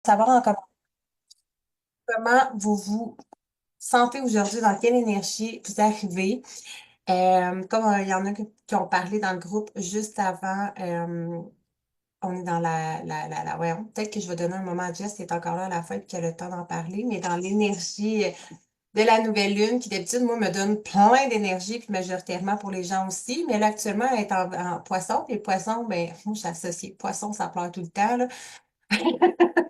Savoir comment vous vous sentez aujourd'hui, dans quelle énergie vous arrivez. Comme il y en a qui ont parlé dans le groupe juste avant, on est dans voyons, peut-être que je vais donner un moment à Jess qui est encore là à la fin et qui a le temps d'en parler, mais dans l'énergie de la nouvelle lune, qui d'habitude, moi, me donne plein d'énergie, puis majoritairement pour les gens aussi. Mais là, actuellement, elle est en poisson, puis le poisson, ben, moi, j'associe poisson, ça pleure tout le temps, là.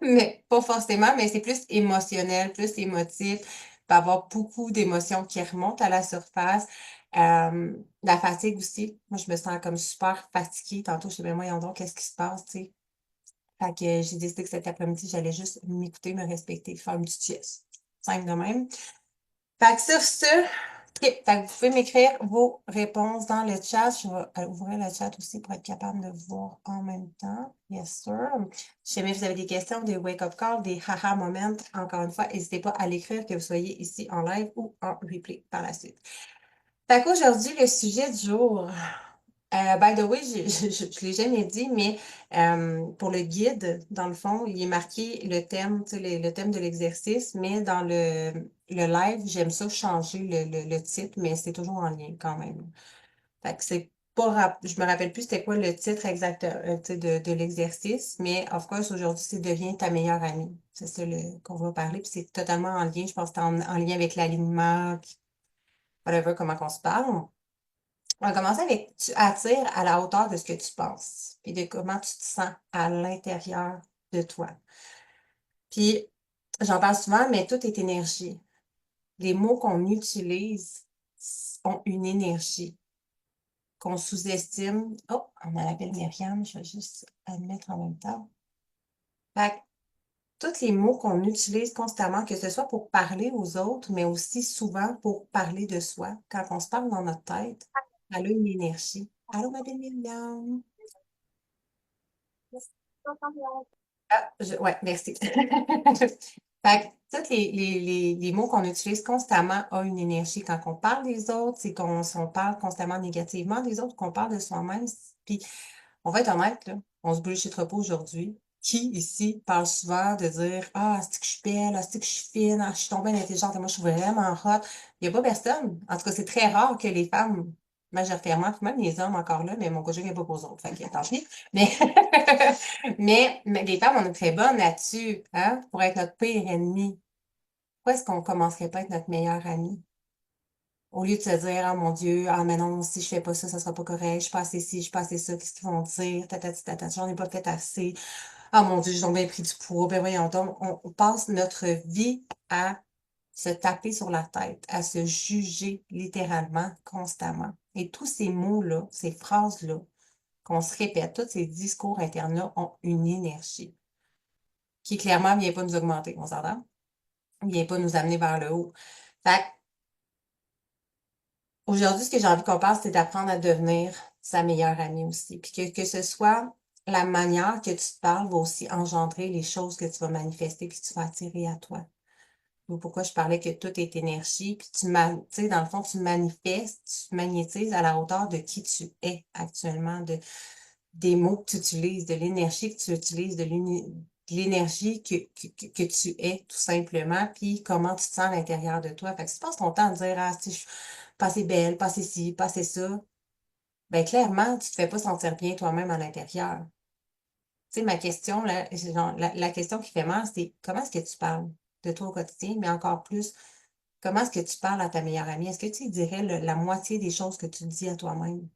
Mais pas forcément, mais c'est plus émotionnel, plus émotif. Il peut y avoir beaucoup d'émotions qui remontent à la surface. La fatigue aussi. Moi, je me sens comme super fatiguée. Tantôt, je sais, ben, voyons donc, qu'est-ce qui se passe, tu sais. Fait que j'ai décidé que cet après-midi, j'allais juste m'écouter, me respecter, faire une petite sieste. Simple de même. Fait que sur ce, OK, fait que vous pouvez m'écrire vos réponses dans le chat. Je vais ouvrir le chat aussi pour être capable de voir en même temps. Yes, sir. Si jamais vous avez des questions, des wake-up calls, des haha moments, encore une fois, n'hésitez pas à l'écrire, que vous soyez ici en live ou en replay par la suite. Fait qu'aujourd'hui, le sujet du jour. By the way, je l'ai jamais dit, mais pour le guide, dans le fond, il est marqué le thème, tu sais, le thème de l'exercice, mais dans le live, j'aime ça changer le titre, mais c'est toujours en lien quand même. Fait que c'est pas je me rappelle plus c'était quoi le titre exact tu sais, de l'exercice, mais of course, aujourd'hui, c'est Deviens ta meilleure amie. C'est ça qu'on va parler, puis c'est totalement en lien, je pense que c'est en lien avec l'alignement, puis whatever, comment qu'on se parle. On va commencer avec tu attires à la hauteur de ce que tu penses, puis de comment tu te sens à l'intérieur de toi. Puis, j'en parle souvent, mais tout est énergie. Les mots qu'on utilise ont une énergie qu'on sous-estime. Oh, on a l'appel Myriam, je vais juste admettre en même temps. Fait que tous les mots qu'on utilise constamment, que ce soit pour parler aux autres, mais aussi souvent pour parler de soi, quand on se parle dans notre tête, elle a une énergie. Allô, ma belle Myriam? Ah, ouais, merci. Fait que tous les mots qu'on utilise constamment ont une énergie. Quand on parle des autres, c'est qu'on si on parle constamment négativement des autres, qu'on parle de soi-même. Puis, on va être honnête, là, on se bullshitera pas aujourd'hui. Qui ici parle souvent de dire ah, c'est que je suis belle, ah, c'est que je suis fine, ah, je suis tombée intelligente, et moi je suis vraiment hot. Il n'y a pas personne. En tout cas, c'est très rare que les femmes, majoritairement, puis même les hommes encore là, mais mon coaching n'est pas pour eux autres. Fait que tant pis. Mais, mais les femmes, on est très bonnes là-dessus, hein, pour être notre pire ennemi. Pourquoi est-ce qu'on commencerait pas à être notre meilleur ami? Au lieu de se dire, ah mon Dieu, ah mais non, si je fais pas ça, ça sera pas correct, je suis pas assez ci, je suis pas assez ça, qu'est-ce qu'ils vont dire, tatati, tatati, j'en ai pas fait assez. Ah mon Dieu, j'ai donc bien pris du poids. Ben voyons donc, on passe notre vie à se taper sur la tête, à se juger littéralement, constamment. Et tous ces mots-là, ces phrases-là, qu'on se répète, tous ces discours internes-là ont une énergie qui clairement vient pas nous augmenter, on s'entend? Vient pas nous amener vers le haut. Fait que, aujourd'hui, ce que j'ai envie qu'on parle, c'est d'apprendre à devenir sa meilleure amie aussi. Puis que ce soit la manière que tu te parles va aussi engendrer les choses que tu vas manifester puis que tu vas attirer à toi. Ou pourquoi je parlais que tout est énergie, puis tu sais, dans le fond, tu manifestes, tu magnétises à la hauteur de qui tu es actuellement, des mots que tu utilises, de l'énergie que tu utilises, de l'énergie que tu es, tout simplement, puis comment tu te sens à l'intérieur de toi. Fait que si tu passes ton temps à dire, ah, si je suis pas assez belle, pas assez ci, pas assez ça, ben clairement, tu te fais pas sentir bien toi-même à l'intérieur. Tu sais, ma question, là, c'est genre, la question qui fait mal, c'est comment est-ce que tu parles de toi au quotidien, mais encore plus, comment est-ce que tu parles à ta meilleure amie? Est-ce que tu dirais la moitié des choses que tu dis à toi-même?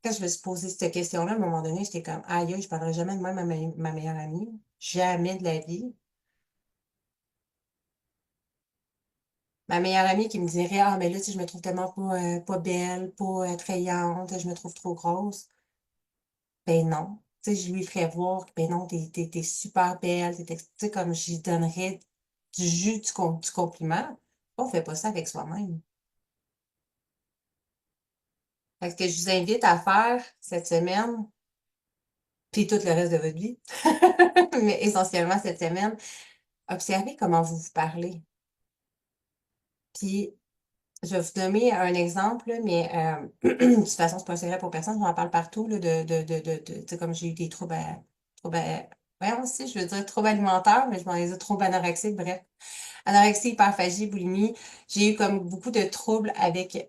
Quand je me suis posé cette question-là, à un moment donné, j'étais comme, aïe, aïe, je parlerai jamais de même à ma meilleure amie. Jamais de la vie. Ma meilleure amie qui me dirait, ah, mais là, tu sais, je me trouve tellement pas belle, pas attrayante, je me trouve trop grosse. Ben non. Tu sais, je lui ferais voir que, ben non, t'es super belle, tu sais, comme je lui donnerais du jus du compliment. On fait pas ça avec soi-même. Fait que ce que je vous invite à faire cette semaine, puis tout le reste de votre vie, mais essentiellement cette semaine, observez comment vous vous parlez. Puis, je vais vous donner un exemple, là, mais de toute façon, c'est pas un secret pour personne, j'en parle partout, là, tu sais, comme j'ai eu des troubles, Ouais, aussi, je veux dire trouble alimentaire, mais je m'en ai dit trouble anorexique, bref. Anorexie, hyperphagie, boulimie. J'ai eu comme beaucoup de troubles avec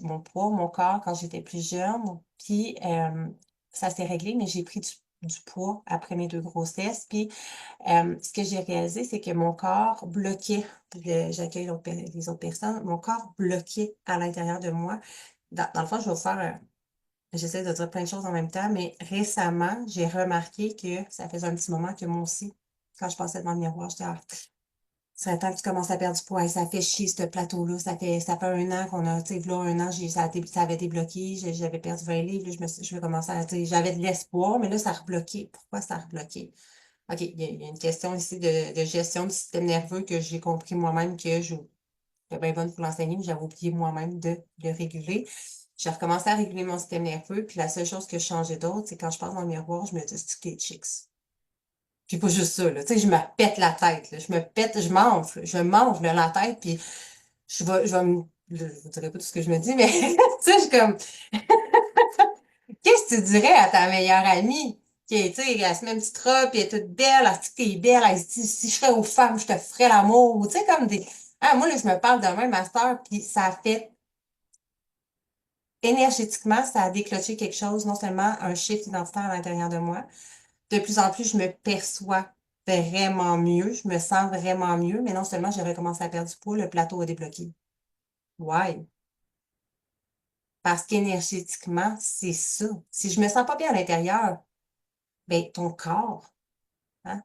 mon poids, mon corps quand j'étais plus jeune. Puis ça s'est réglé, mais j'ai pris du poids après mes deux grossesses. Puis ce que j'ai réalisé, c'est que mon corps bloquait, j'accueille les autres personnes, mon corps bloquait à l'intérieur de moi. Dans le fond, je vais vous faire j'essaie de dire plein de choses en même temps, mais récemment, j'ai remarqué que ça faisait un petit moment que moi aussi, quand je passais devant le miroir, j'étais ah, ça temps que tu commences à perdre du poids. Hey, ça fait chier, ce plateau-là. Ça fait un an qu'on a, tu sais, là, un an, ça avait débloqué. J'avais perdu 20 livres. Là, je vais commencer à, tu sais, j'avais de l'espoir, mais là, ça a rebloqué. Pourquoi ça a rebloqué? OK, il y a une question ici de gestion du système nerveux que j'ai compris moi-même que j'étais bien bonne pour l'enseigner, mais j'avais oublié moi-même de le réguler. J'ai recommencé à réguler mon système nerveux, puis la seule chose que je changeais d'autre, c'est quand je passe dans le miroir, je me dis, c'est les chicks. Puis pas juste ça, là. Tu sais, je me pète la tête, là. Je me pète, je m'enfle la tête, puis je vais je vous dirai pas tout ce que je me dis, mais tu sais, je suis comme, qu'est-ce que tu dirais à ta meilleure amie? Qui, tu sais, elle se met une petite robe, puis elle est toute belle, elle se dit que t'es belle, elle se dit, si je serais aux femmes, je te ferais l'amour. Tu sais, comme des, ah, moi, là, je me parle de même, ma sœur, puis ça a fait, énergétiquement, ça a déclenché quelque chose, non seulement un shift identitaire à l'intérieur de moi, de plus en plus, je me perçois vraiment mieux, je me sens vraiment mieux, mais non seulement j'avais commencé à perdre du poids, le plateau a débloqué. Ouais, parce qu'énergétiquement, c'est ça. Si je me sens pas bien à l'intérieur, ben ton corps, hein,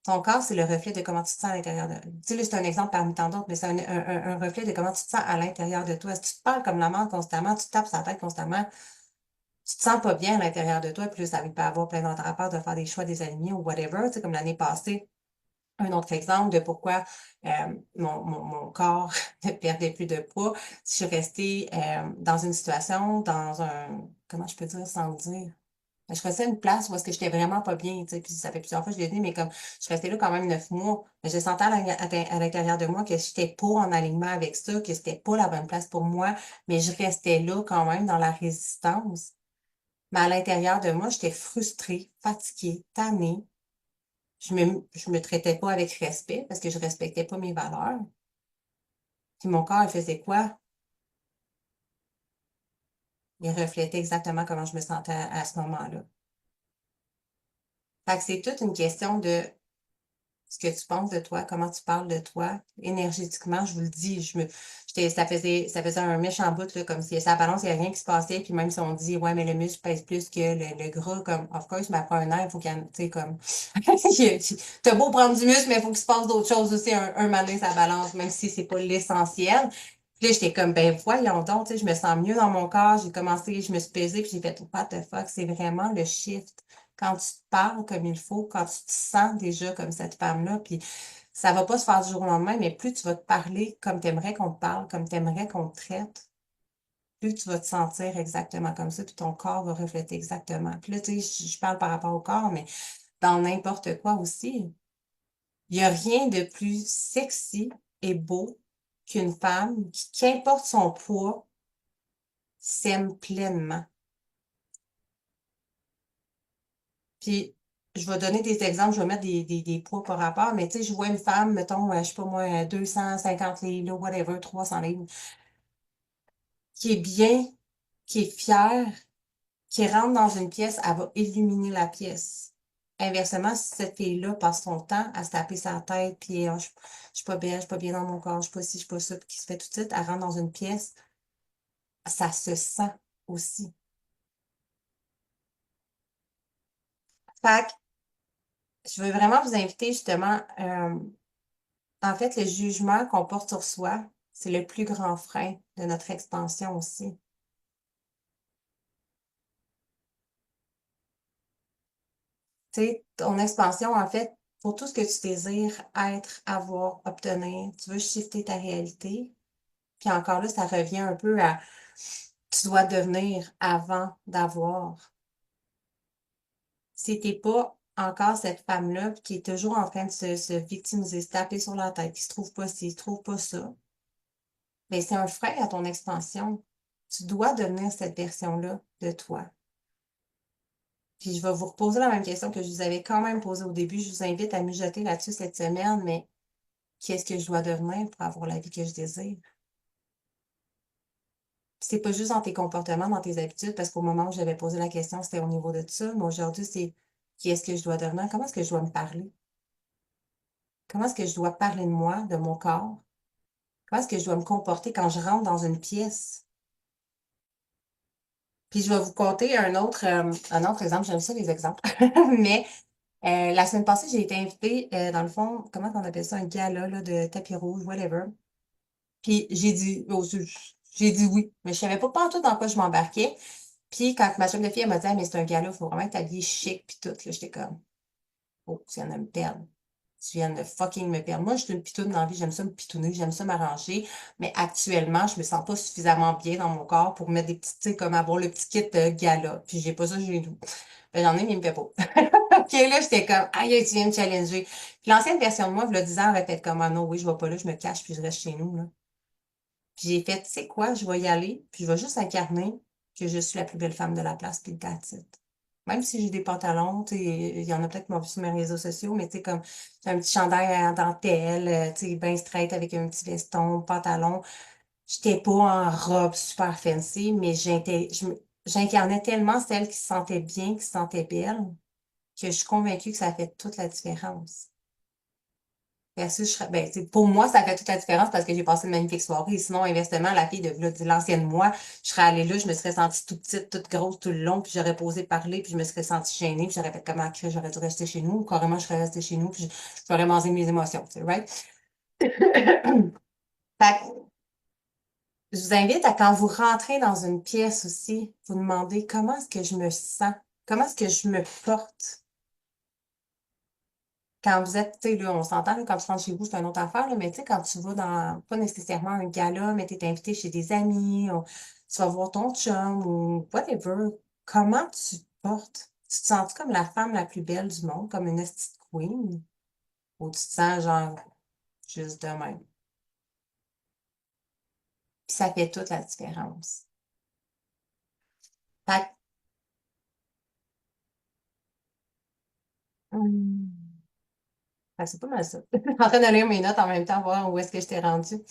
ton corps, c'est le reflet de comment tu te sens à l'intérieur de. Tu sais, là, c'est un exemple parmi tant d'autres, mais c'est un reflet de comment tu te sens à l'intérieur de toi. Si tu te parles comme la mort constamment, tu te tapes sa tête constamment, tu te sens pas bien à l'intérieur de toi, puis là, ça peut avoir plein d'autres rapports de faire des choix désalignés ou whatever, tu sais, comme l'année passée. Un autre exemple de pourquoi mon corps ne perdait plus de poids. Si je restais dans une situation, dans un, comment je peux dire sans le dire? Je restais à une place où est-ce que j'étais vraiment pas bien, tu sais, puis ça fait plusieurs fois que je l'ai dit, mais comme je restais là quand même 9 mois, mais je sentais à l'intérieur de moi que j'étais pas en alignement avec ça, que c'était pas la bonne place pour moi, mais je restais là quand même dans la résistance. Mais à l'intérieur de moi, j'étais frustrée, fatiguée, tannée, je me traitais pas avec respect parce que je respectais pas mes valeurs. Puis mon corps, il faisait quoi? Il reflétait exactement comment je me sentais à ce moment-là. Fait que c'est toute une question de ce que tu penses de toi, comment tu parles de toi, énergétiquement, je vous le dis, ça faisait un méchant bout, là, comme si ça balance, il n'y a rien qui se passait, puis même si on dit, ouais, mais le muscle pèse plus que le gras, comme, of course, mais après un an, il faut qu'il y en, tu sais, comme, t'as beau prendre du muscle, mais il faut qu'il se passe d'autres choses aussi, un moment donné, ça balance, même si c'est pas l'essentiel. Puis là, j'étais comme, ben voyons donc, tu sais, je me sens mieux dans mon corps, j'ai commencé, je me suis pesée, puis j'ai fait, what the fuck, c'est vraiment le shift quand tu te parles comme il faut, quand tu te sens déjà comme cette femme-là, puis ça va pas se faire du jour au lendemain, mais plus tu vas te parler comme tu aimerais qu'on te parle, comme tu aimerais qu'on te traite, plus tu vas te sentir exactement comme ça, puis ton corps va refléter exactement. Puis là, tu sais, je parle par rapport au corps, mais dans n'importe quoi aussi. Il n'y a rien de plus sexy et beau qu'une femme qui, qu'importe son poids, s'aime pleinement. Puis, je vais donner des exemples, je vais mettre des poids par rapport, mais tu sais, je vois une femme, mettons, je sais pas moi, 250 livres, là, whatever, 300 livres, qui est bien, qui est fière, qui rentre dans une pièce, elle va illuminer la pièce. Inversement, si cette fille-là passe son temps à se taper sa tête, puis je suis pas belle, je suis pas bien dans mon corps, je suis pas ci, je suis pas ça, puis qui se fait tout de suite, elle rentre dans une pièce, ça se sent aussi. Fait que je veux vraiment vous inviter justement, en fait, le jugement qu'on porte sur soi, c'est le plus grand frein de notre expansion aussi. Tu sais, ton expansion, en fait, pour tout ce que tu désires être, avoir, obtenir, tu veux shifter ta réalité. Puis encore là, ça revient un peu à tu dois devenir avant d'avoir. Si t'es pas encore cette femme-là qui est toujours en train de se victimiser, se taper sur la tête, qui se trouve pas ci, se trouve pas ça, ben c'est un frein à ton expansion. Tu dois devenir cette version-là de toi. Puis je vais vous reposer la même question que je vous avais quand même posée au début. Je vous invite à mijoter là-dessus cette semaine, mais qu'est-ce que je dois devenir pour avoir la vie que je désire? C'est pas juste dans tes comportements, dans tes habitudes, parce qu'au moment où j'avais posé la question, c'était au niveau de ça. Mais aujourd'hui, c'est qui est-ce que je dois devenir? Comment est-ce que je dois me parler? Comment est-ce que je dois parler de moi, de mon corps? Comment est-ce que je dois me comporter quand je rentre dans une pièce? Puis je vais vous conter un autre exemple. J'aime ça, les exemples. Mais la semaine passée, j'ai été invitée, dans le fond, comment on appelle ça, un gala là, de tapis rouge, whatever. Puis j'ai dit oui, mais je savais pas tout dans quoi je m'embarquais. Puis quand ma chum de fille, elle m'a dit: «Ah, mais c'est un gala, il faut vraiment être habillé chic, puis tout», là, j'étais comme: «Oh, tu viens de me perdre. Tu viens de fucking me perdre». Moi, je suis une pitoune dans la vie, j'aime ça me pitouner, j'aime ça m'arranger, mais actuellement, je me sens pas suffisamment bien dans mon corps pour mettre des petites, tu sais, comme avoir le petit kit gala. Puis j'ai pas ça chez nous. Ben, j'en ai, mais il me fait pas. OK, là, j'étais comme: «Aïe, aïe, tu viens me challenger». Puis l'ancienne version de moi, v'là 10 ans, aurait fait comme: «Ah non, oui, je vais pas là, je me cache, puis je reste chez nous, là». Puis j'ai fait: «Tu sais quoi? Je vais y aller, puis je vais juste incarner que je suis la plus belle femme de la place, puis that's it». Même si j'ai des pantalons, tu sais, il y en a peut-être qui m'ont vu sur mes réseaux sociaux, mais tu sais, comme j'ai un petit chandail en dentelle, tu sais, bien straight avec un petit veston, pantalon. J'étais pas en robe super fancy, mais j'incarnais tellement celle qui se sentait bien, qui se sentait belle, que je suis convaincue que ça a fait toute la différence. Versus, ben, pour moi, ça fait toute la différence parce que j'ai passé une magnifique soirée. Sinon, inversement, la fille de l'ancienne moi, je serais allée là, je me serais sentie toute petite, toute grosse tout le long, puis j'aurais posé parler, puis je me serais sentie gênée, puis j'aurais fait comment crier, j'aurais dû rester chez nous, ou carrément, je serais restée chez nous, puis j'aurais mangé mes émotions, tu sais, right? Fait que, je vous invite à, quand vous rentrez dans une pièce aussi, vous demandez comment est-ce que je me sens, comment est-ce que je me porte. Quand vous êtes, tu sais, là, on s'entend, là, quand tu rentres chez vous, c'est une autre affaire, là, mais tu sais, quand tu vas dans, pas nécessairement un gala, mais tu es invité chez des amis, ou tu vas voir ton chum, ou whatever, comment tu te portes? Tu te sens comme la femme la plus belle du monde, comme une petite queen? Ou tu te sens genre juste de même? Puis ça fait toute la différence. Fait que, fait que c'est pas mal ça. Je suis en train de lire mes notes en même temps, voir où est-ce que je t'ai rendue.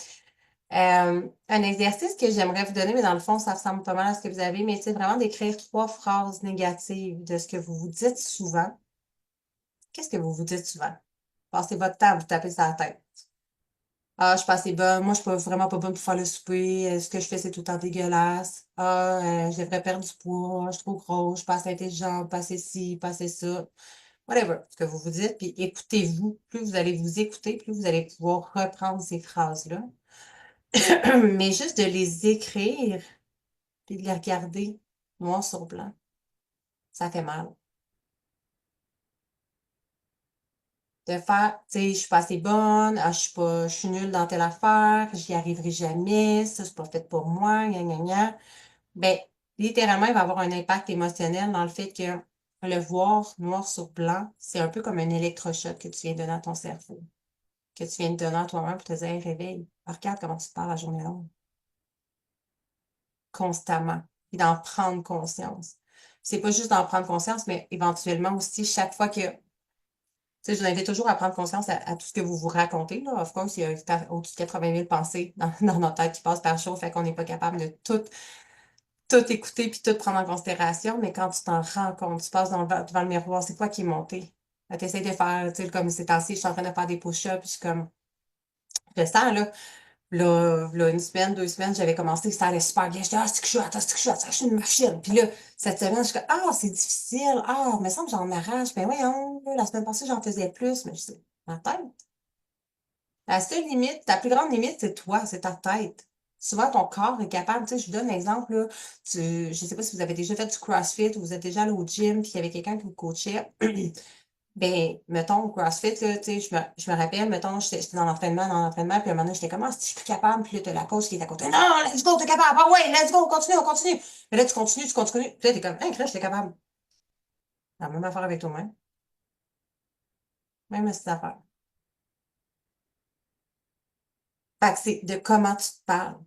Un exercice que j'aimerais vous donner, mais dans le fond, ça ressemble pas mal à ce que vous avez, mais c'est vraiment d'écrire 3 phrases négatives de ce que vous vous dites souvent. Qu'est-ce que vous vous dites souvent? Passez votre temps à vous taper sur la tête. Ah, je suis pas assez bonne. Moi, je suis vraiment pas bonne pour faire le souper. Ce que je fais, c'est tout le temps dégueulasse. Ah, je devrais perdre du poids. Je suis trop grosse. Je suis pas assez intelligente. Pas assez ci, pas assez ça. Whatever. Ce que vous vous dites. Puis écoutez-vous. Plus vous allez vous écouter, plus vous allez pouvoir reprendre ces phrases-là. Mais juste de les écrire, puis de les regarder noir sur blanc, ça fait mal. De faire, tu sais, je suis pas assez bonne, ah, je suis nulle dans telle affaire, j'y arriverai jamais, ça, c'est pas fait pour moi, gna, gna, gna. Ben, littéralement, il va avoir un impact émotionnel dans le fait que le voir noir sur blanc, c'est un peu comme un électrochoc que tu viens de donner à ton cerveau, que tu viens de donner à toi-même pour te dire: «Hey, réveille, regarde comment tu te parles la journée longue», constamment, et d'en prendre conscience. C'est pas juste d'en prendre conscience, mais éventuellement aussi, chaque fois que, tu sais, je vous invite toujours à prendre conscience à tout ce que vous vous racontez, là. Of course, il y a au-dessus de 80 000 pensées dans notre tête qui passent par jour, fait qu'on n'est pas capable de tout écouter puis tout prendre en considération, mais quand tu t'en rends compte, tu passes devant le miroir, c'est quoi qui est monté? Tu essaies de faire, tu sais, comme ces temps-ci, je suis en train de faire des push-ups, puis je suis comme, je le sens, là. Là, une semaine, 2 semaines, j'avais commencé, ça allait super bien. J'étais: «Ah, c'est que je suis hâte, c'est que je suis hâte, je suis une machine». Puis là, cette semaine, je suis comme: «Ah, c'est difficile. Ah, il me semble que j'en arrache. Ben voyons, là, la semaine passée, j'en faisais plus». Mais je sais, ma tête. La seule limite, ta plus grande limite, c'est toi, c'est ta tête. Souvent, ton corps est capable, tu sais, je vous donne un exemple, là, je sais pas si vous avez déjà fait du CrossFit ou vous êtes déjà allé au gym, puis il y avait quelqu'un qui vous coachait. Ben, mettons, au CrossFit, là, tu sais, je me rappelle, mettons, j'étais dans l'entraînement, puis à un moment donné, j'étais comme: «Ah, si je suis plus capable», puis là, t'as la coach qui est à côté: «Non, let's go, t'es capable, ah ouais, let's go, on continue, on continue». Mais là, tu continues, tu continues, puis là, t'es comme: «Hein, Chris, j'étais capable». La même affaire avec toi-même, même cette affaire. Fait que c'est de comment tu te parles.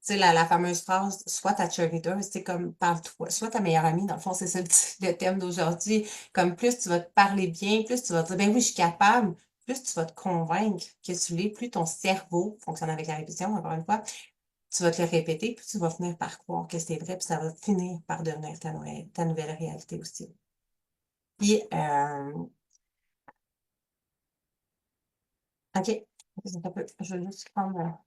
Tu sais, la fameuse phrase, soit ta cheerleader, c'est comme parle-toi, soit ta meilleure amie, dans le fond, c'est ça le thème d'aujourd'hui. Comme plus tu vas te parler bien, plus tu vas te dire, ben oui, je suis capable, plus tu vas te convaincre que tu l'es, plus ton cerveau fonctionne avec la répétition, encore une fois, tu vas te le répéter, puis tu vas finir par croire que c'est vrai, puis ça va finir par devenir ta nouvelle réalité aussi. Puis, OK, je vais juste prendre,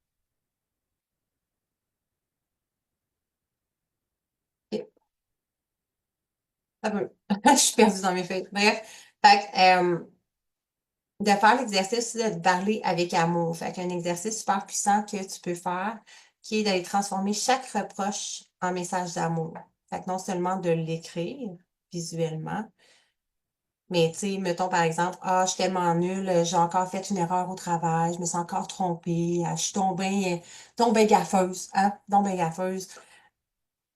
OK, un peu. Je suis perdue dans mes feuilles. Bref, fait que, de faire l'exercice de parler avec amour. Fait qu'un exercice super puissant que tu peux faire, qui est d'aller transformer chaque reproche en message d'amour. Fait que non seulement de l'écrire visuellement, mais tu sais, mettons par exemple, ah, je suis tellement nulle, j'ai encore fait une erreur au travail, je me sens encore trompée, je suis tombée gaffeuse, hein, tombée gaffeuse.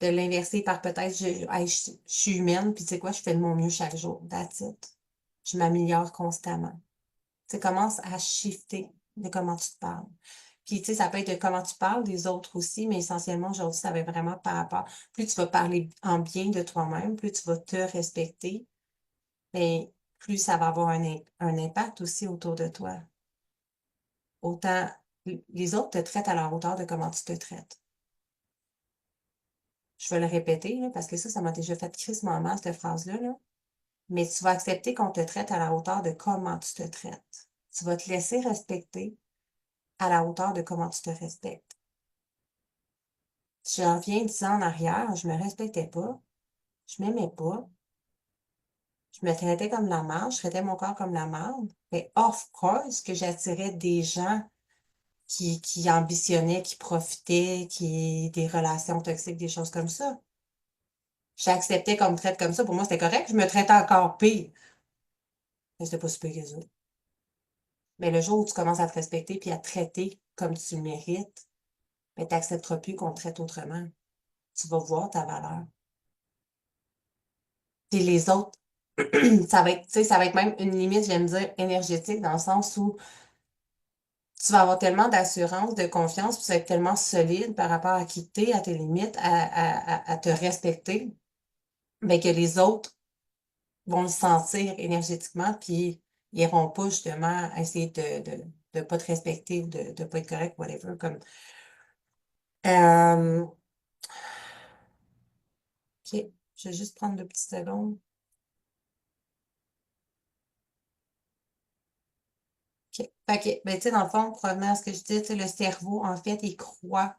De l'inverser par peut-être, hey, je suis humaine, puis tu sais quoi, je fais de mon mieux chaque jour. That's it. Je m'améliore constamment. Tu commences à shifter de comment tu te parles. Puis, tu sais, ça peut être de comment tu parles des autres aussi, mais essentiellement, aujourd'hui, ça va être vraiment par rapport. Plus tu vas parler en bien de toi-même, plus tu vas te respecter, mais plus ça va avoir un impact aussi autour de toi. Autant les autres te traitent à leur hauteur de comment tu te traites. Je vais le répéter, là, parce que ça m'a déjà fait crissement mal, cette phrase-là, là. Mais tu vas accepter qu'on te traite à la hauteur de comment tu te traites. Tu vas te laisser respecter à la hauteur de comment tu te respectes. Je reviens 10 ans en arrière, je me respectais pas, je m'aimais pas, je me traitais comme la marde, je traitais mon corps comme la marde. Mais of course que j'attirais des gens qui ambitionnaient, qui profitaient, des relations toxiques, des choses comme ça. J'acceptais qu'on me traite comme ça. Pour moi, c'était correct. Je me traitais encore pire. Mais c'était pas super que ça. Mais le jour où tu commences à te respecter puis à te traiter comme tu le mérites, ben, tu n'accepteras plus qu'on te traite autrement. Tu vas voir ta valeur. Puis les autres, ça va être, tu sais, ça va être même une limite, j'aime dire, énergétique, dans le sens où tu vas avoir tellement d'assurance, de confiance, puis tu vas être tellement solide par rapport à qui t'es, à tes limites, à te respecter, ben, que les autres vont le sentir énergétiquement, puis ils n'iront pas justement essayer de pas te respecter ou de pas être correct, whatever. Comme, OK, je vais juste prendre 2 petites secondes. OK. Fait que, ben, tu sais, dans le fond, pour revenir à ce que je disais, tu sais, le cerveau, en fait, il croit,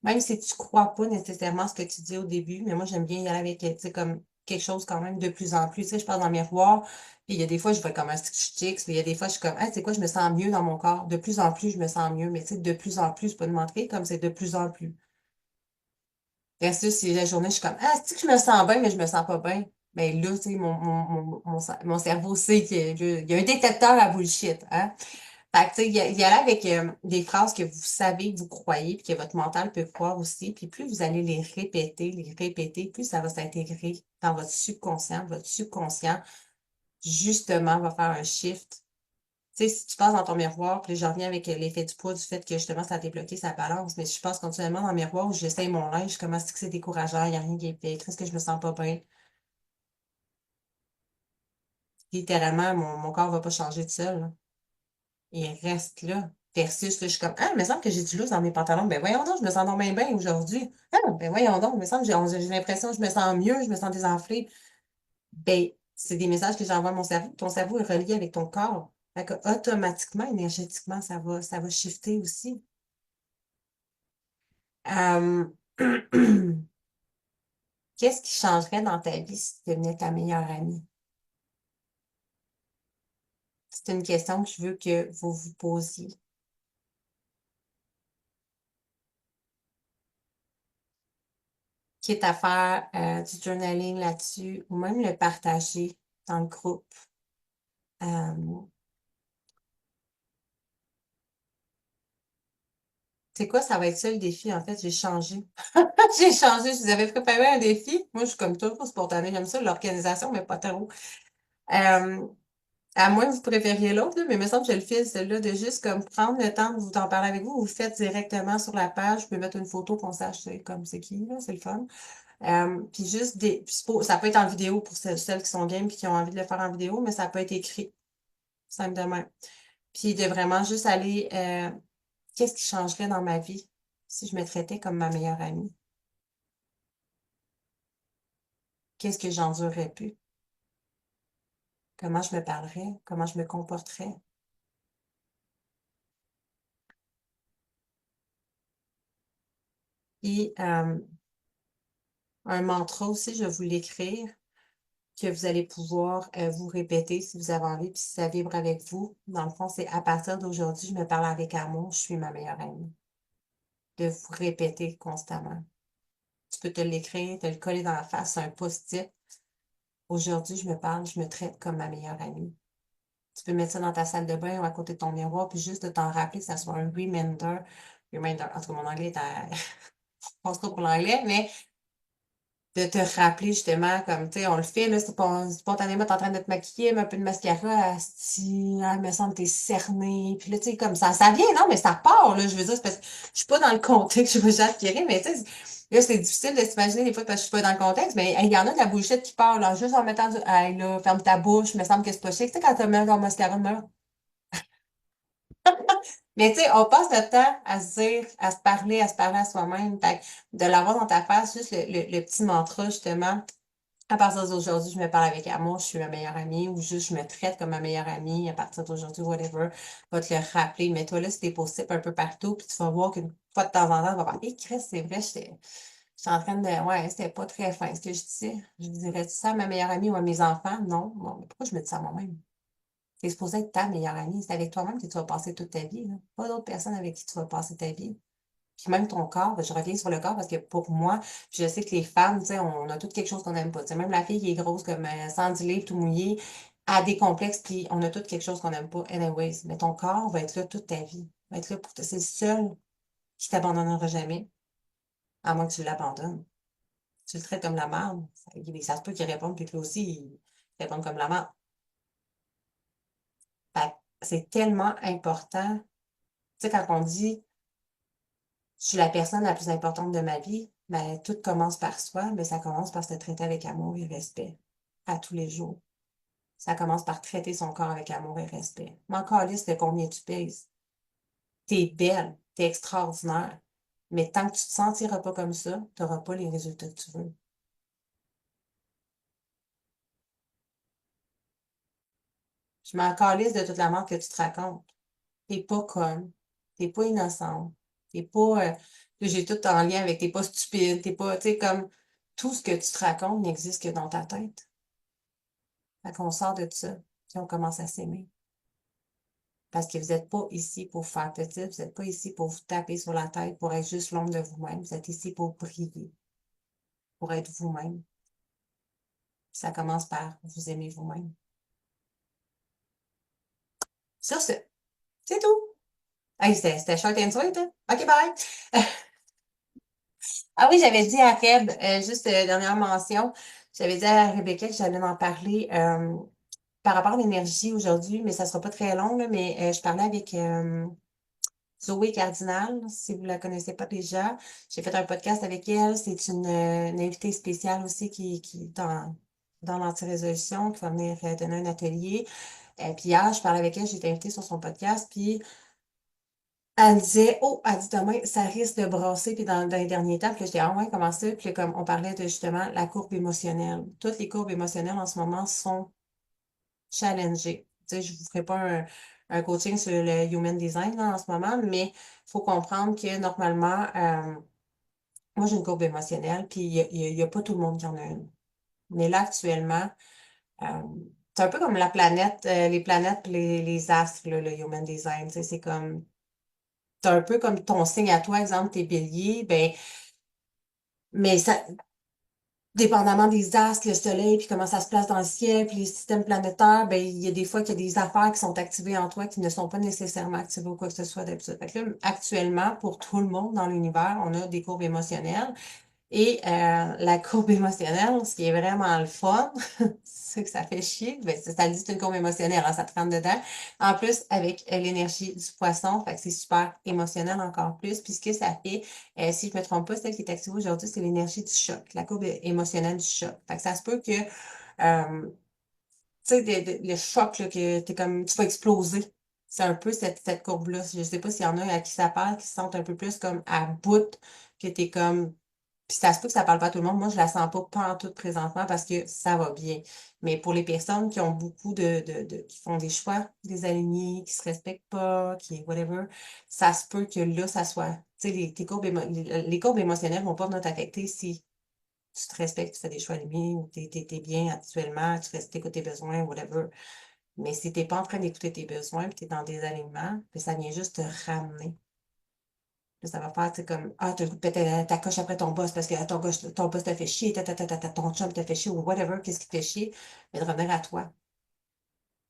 même si tu crois pas nécessairement ce que tu dis au début, mais moi, j'aime bien y aller avec, tu sais, comme quelque chose quand même de plus en plus. Tu sais, je parle dans le miroir, puis il y a des fois, je vois comme un stick, puis il y a des fois, je suis comme, ah, tu sais quoi, je me sens mieux dans mon corps. De plus en plus, je me sens mieux, mais tu sais, de plus en plus, c'est pas de montrer comme c'est de plus en plus. Versus si la journée, je suis comme, ah, c'est que je me sens bien, mais je me sens pas bien. Ben là, tu sais, mon cerveau sait qu'il y a un détecteur à bullshit, hein. Fait que, tu sais, y aller avec des phrases que vous savez, que vous croyez, puis que votre mental peut croire aussi. Puis plus vous allez les répéter, plus ça va s'intégrer dans votre subconscient. Votre subconscient, justement, va faire un shift. Tu sais, si tu passes dans ton miroir, puis j'en reviens avec l'effet du poids, du fait que justement, ça a débloqué sa balance. Mais si je passe continuellement dans le miroir où j'essaye mon linge, comment est-ce que c'est décourageant, il n'y a rien qui est fait, est-ce que je me sens pas bien? Littéralement, mon corps va pas changer de seul, là. Il reste là. Versus que je suis comme, ah, il me semble que j'ai du lousse dans mes pantalons. Ben voyons donc, je me sens donc bien aujourd'hui. Ah, ben voyons donc, il me semble que j'ai l'impression que je me sens mieux, je me sens désenflée. Ben, c'est des messages que j'envoie à mon cerveau. Ton cerveau est relié avec ton corps. Fait que automatiquement, énergétiquement, ça va shifter aussi. Euh, Qu'est-ce qui changerait dans ta vie si tu devenais ta meilleure amie? C'est une question que je veux que vous vous posiez. Quitte à faire du journaling là-dessus ou même le partager dans le groupe. Euh, c'est quoi, ça va être ça le défi? En fait, j'ai changé. J'ai changé. Je vous avais préparé un défi. Moi, je suis comme toujours spontanée. J'aime ça, l'organisation, mais pas trop. Euh, À moins que vous préfériez l'autre, là, mais il me semble que je le file, celle-là, de juste comme prendre le temps de vous en parler avec vous. Vous le faites directement sur la page. Je peux mettre une photo qu'on sache comme c'est qui, là, c'est le fun. Puis juste puis ça peut être en vidéo pour celles qui sont game et qui ont envie de le faire en vidéo, mais ça peut être écrit, simple de même. Puis de vraiment juste aller, qu'est-ce qui changerait dans ma vie si je me traitais comme ma meilleure amie? Qu'est-ce que j'endurerais plus? Comment je me parlerais? Comment je me comporterais? Et un mantra aussi, je vais vous l'écrire, que vous allez pouvoir vous répéter si vous avez envie, puis si ça vibre avec vous. Dans le fond, c'est à partir d'aujourd'hui, je me parle avec amour, je suis ma meilleure amie. De vous répéter constamment. Tu peux te l'écrire, te le coller dans la face, c'est un post-it. Aujourd'hui, je me parle, je me traite comme ma meilleure amie. Tu peux mettre ça dans ta salle de bain ou à côté de ton miroir, puis juste de t'en rappeler, que ça soit un reminder. Reminder. En tout cas, mon anglais est à... Je pense pas pour l'anglais, mais de te rappeler justement, comme, tu sais, on le fait, là, c'est pas spontanément, t'es en train de te maquiller, mais un peu de mascara, asti, ah, il me semble que t'es cerné, puis là, tu sais, comme ça vient, non, mais ça part, là, je veux dire, c'est parce que je suis pas dans le contexte, je veux juste tirer, mais tu sais, là, c'est difficile de s'imaginer des fois parce que je suis pas dans le contexte, mais hey, il y en a de la bullshit qui part, là, juste en mettant du, hey, là, ferme ta bouche, il me semble que c'est pas chic, tu sais, quand tu mets ton mascara, mais tu sais, on passe le temps à se dire, à se parler à soi-même. Fait que de l'avoir dans ta face, juste le petit mantra, justement. À partir d'aujourd'hui, je me parle avec amour, je suis ma meilleure amie, ou juste je me traite comme ma meilleure amie, à partir d'aujourd'hui, whatever. Va te le rappeler. Mets-toi là, si t'es possible un peu partout, puis tu vas voir qu'une fois de temps en temps, tu vas voir, hé, Chris, c'est vrai, j'étais en train de, ouais, c'était pas très fin ce que je disais. Je dirais ça à ma meilleure amie ou à mes enfants? Non. Bon, mais pourquoi je me dis ça à moi-même? C'est supposé être ta meilleure amie. C'est avec toi-même que tu vas passer toute ta vie, là. Pas d'autres personnes avec qui tu vas passer ta vie. Puis même ton corps, je reviens sur le corps parce que pour moi, je sais que les femmes, tu sais, on a toutes quelque chose qu'on n'aime pas. Tu sais, même la fille qui est grosse comme 110 livres, tout mouillé, a des complexes, puis on a toutes quelque chose qu'on n'aime pas. Anyways, mais ton corps va être là toute ta vie. Va être là pour toi. C'est le seul qui t'abandonnera jamais, à moins que tu l'abandonnes. Tu le traites comme la merde. Ça se peut qu'il réponde, puis que lui aussi, il répond comme la merde. Fait que c'est tellement important. Tu sais, quand on dit je suis la personne la plus importante de ma vie, ben, tout commence par soi, mais ça commence par se traiter avec amour et respect à tous les jours. Ça commence par traiter son corps avec amour et respect. M'en calisse de combien tu pèses. T'es belle, t'es extraordinaire. Mais tant que tu te sentiras pas comme ça, tu n'auras pas les résultats que tu veux. Je m'en calisse de toute la mort que tu te racontes. T'es pas conne, t'es pas innocente, t'es pas, j'ai tout en lien avec, t'es pas stupide, t'es pas, tu sais, comme, tout ce que tu te racontes n'existe que dans ta tête. Fait qu'on sort de ça, puis on commence à s'aimer. Parce que vous n'êtes pas ici pour faire petit, vous n'êtes pas ici pour vous taper sur la tête, pour être juste l'ombre de vous-même. Vous êtes ici pour briller, pour être vous-même. Ça commence par vous aimer vous-même. Sur ce, c'est tout. Hey, c'était short and sweet, hein? OK, bye! Ah oui, j'avais dit à Reb, juste dernière mention, j'avais dit à Rebecca que j'allais en parler par rapport à l'énergie aujourd'hui, mais ça sera pas très long, là, mais je parlais avec Zoé Cardinal, si vous la connaissez pas déjà. J'ai fait un podcast avec elle. C'est une invitée spéciale aussi qui est dans l'anti-résolution, qui va venir donner un atelier. Puis hier, je parlais avec elle, j'ai été invitée sur son podcast, puis elle disait, oh, elle dit demain, ça risque de brasser, puis dans les derniers temps, puis là, j'étais, ah ouais, comment ça? Puis là, comme on parlait de justement la courbe émotionnelle. Toutes les courbes émotionnelles en ce moment sont challengées. Tu sais, je vous ferai pas un coaching sur le human design là, en ce moment, mais il faut comprendre que normalement, moi j'ai une courbe émotionnelle, puis il y a pas tout le monde qui en a une. Mais là, actuellement, euh, c'est un peu comme la planète, les planètes puis les astres, là, le human design. Tu sais, c'est comme c'est un peu comme ton signe à toi, exemple, t'es bélier, ben, mais ça, dépendamment des astres, le soleil, puis comment ça se place dans le ciel, puis les systèmes planétaires, ben, il y a des fois qu'il y a des affaires qui sont activées en toi qui ne sont pas nécessairement activées ou quoi que ce soit d'habitude. Fait que là, actuellement, pour tout le monde dans l'univers, on a des courbes émotionnelles. Et la courbe émotionnelle, ce qui est vraiment le fun, c'est que ça fait chier. Ben, ça le dit, c'est une courbe émotionnelle, hein, ça te rentre dedans. En plus, avec l'énergie du poisson, fait que c'est super émotionnel encore plus. Puis ce que ça fait, si je me trompe pas, celle qui est activée aujourd'hui, c'est l'énergie du choc, la courbe émotionnelle du choc. Fait que ça se peut que tu sais, le choc, là, que t'es comme, tu vas exploser. C'est un peu cette courbe-là. Je sais pas s'il y en a à qui ça parle, qui se sentent un peu plus comme à bout, que t'es comme, puis ça se peut que ça parle pas à tout le monde. Moi, je la sens pas pantoute présentement parce que ça va bien. Mais pour les personnes qui ont beaucoup qui font des choix désalignés, qui se respectent pas, qui, whatever, ça se peut que là, ça soit, tu sais, les courbes émotionnelles vont pas venir t'affecter si tu te respectes, tu fais des choix alignés, ou t'es bien actuellement, tu écoutes tes besoins, whatever. Mais si t'es pas en train d'écouter tes besoins, puis t'es dans des alignements, puis ça vient juste te ramener. Puis ça va faire, tu sais, comme, ah, t'as le goût de péter ta coche après ton boss parce que ton boss t'a fait chier, ton chum t'a fait chier, ou whatever, qu'est-ce qui te fait chier, mais de revenir à toi.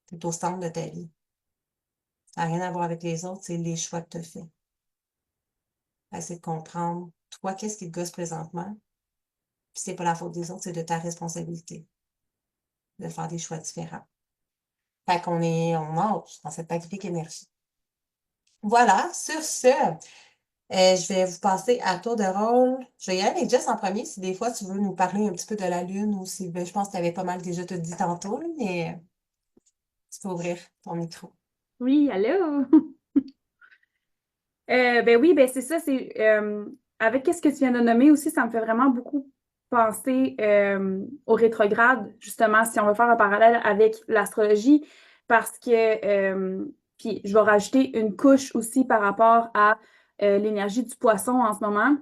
T'es au centre de ta vie. Ça n'a rien à voir avec les autres, c'est les choix que tu as faits. C'est de comprendre, toi, qu'est-ce qui te gosse présentement, puis c'est pas la faute des autres, c'est de ta responsabilité de faire des choix différents. Fait on marche dans cette magnifique énergie. Voilà, sur ce, je vais vous passer à tour de rôle. Je vais y aller avec Jess en premier, si des fois tu veux nous parler un petit peu de la Lune ou si, ben, je pense que tu avais pas mal déjà tout dit tantôt, là, mais tu peux ouvrir ton micro. Oui, allô? Ben oui, ben c'est ça, c'est avec ce que tu viens de nommer aussi, ça me fait vraiment beaucoup penser au rétrograde, justement, si on veut faire un parallèle avec l'astrologie, parce que puis je vais rajouter une couche aussi par rapport à l'énergie du poisson en ce moment.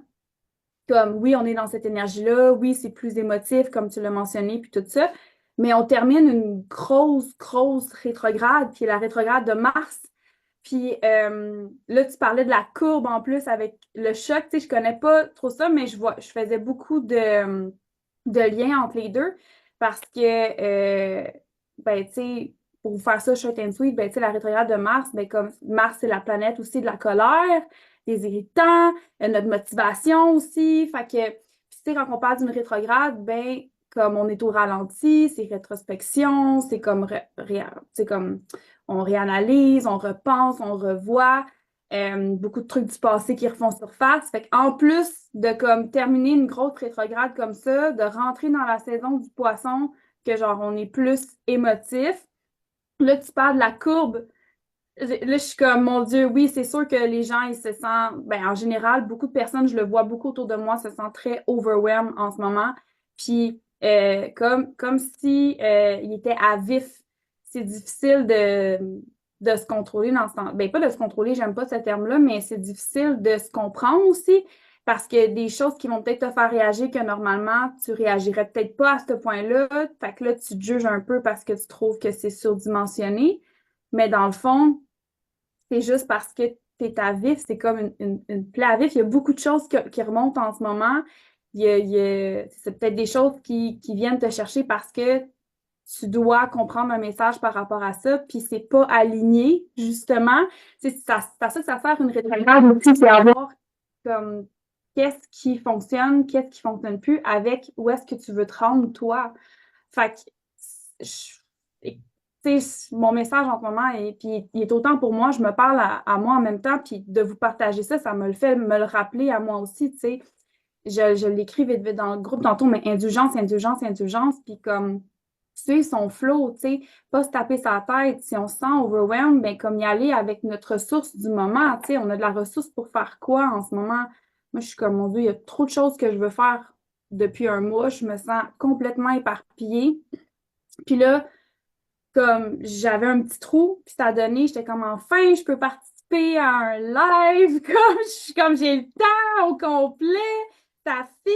Comme oui, on est dans cette énergie-là, oui, c'est plus émotif, comme tu l'as mentionné, puis tout ça, mais on termine une grosse rétrograde, qui est la rétrograde de Mars. Puis là, tu parlais de la courbe en plus avec le choc. Tu sais, je connais pas trop ça, mais je faisais beaucoup de liens entre les deux parce que, ben, tu sais, pour faire ça short and sweet, ben, tu sais, la rétrograde de Mars, ben, comme Mars, c'est la planète aussi de la colère, des irritants, notre motivation aussi. Fait que, puis, tu sais, quand on parle d'une rétrograde, ben, comme on est au ralenti, c'est rétrospection, c'est comme, c'est comme on réanalyse, on repense, on revoit. Beaucoup de trucs du passé qui refont surface. Fait qu'en plus de comme terminer une grosse rétrograde comme ça, de rentrer dans la saison du poisson, que genre on est plus émotif. Là, tu parles de la courbe. Là, je suis comme, mon Dieu, oui, c'est sûr que les gens, ils se sentent, ben, en général, beaucoup de personnes, je le vois beaucoup autour de moi, se sentent très overwhelmed en ce moment. Puis, comme si ils étaient à vif. C'est difficile de se contrôler dans ce temps. Ben, pas de se contrôler, j'aime pas ce terme-là, mais c'est difficile de se comprendre aussi parce que des choses qui vont peut-être te faire réagir que normalement, tu réagirais peut-être pas à ce point-là. Fait que là, tu te juges un peu parce que tu trouves que c'est surdimensionné. Mais dans le fond, c'est juste parce que tu es à vif, c'est comme une plaie à vif. Il y a beaucoup de choses qui remontent en ce moment. C'est peut-être des choses qui viennent te chercher parce que tu dois comprendre un message par rapport à ça, puis c'est pas aligné, justement. C'est à ça que ça sert une rétrograde aussi, c'est avoir comme qu'est-ce qui fonctionne plus avec où est-ce que tu veux te rendre, toi. Fait que, tu sais, mon message en ce moment, et puis il est autant pour moi, je me parle à moi en même temps, puis de vous partager ça, ça me le fait me le rappeler à moi aussi, tu sais. Je l'écris vite, vite dans le groupe tantôt, mais indulgence, indulgence, indulgence, puis comme suivre son flow, tu sais, pas se taper sa tête. Si on se sent overwhelmed, ben comme y aller avec notre ressource du moment, tu sais, on a de la ressource pour faire quoi en ce moment? Moi, je suis comme, mon Dieu, il y a trop de choses que je veux faire depuis un mois, je me sens complètement éparpillée. Puis là, comme j'avais un petit trou, puis ça a donné, j'étais comme enfin, je peux participer à un live, comme j'ai le temps au complet, ça fit.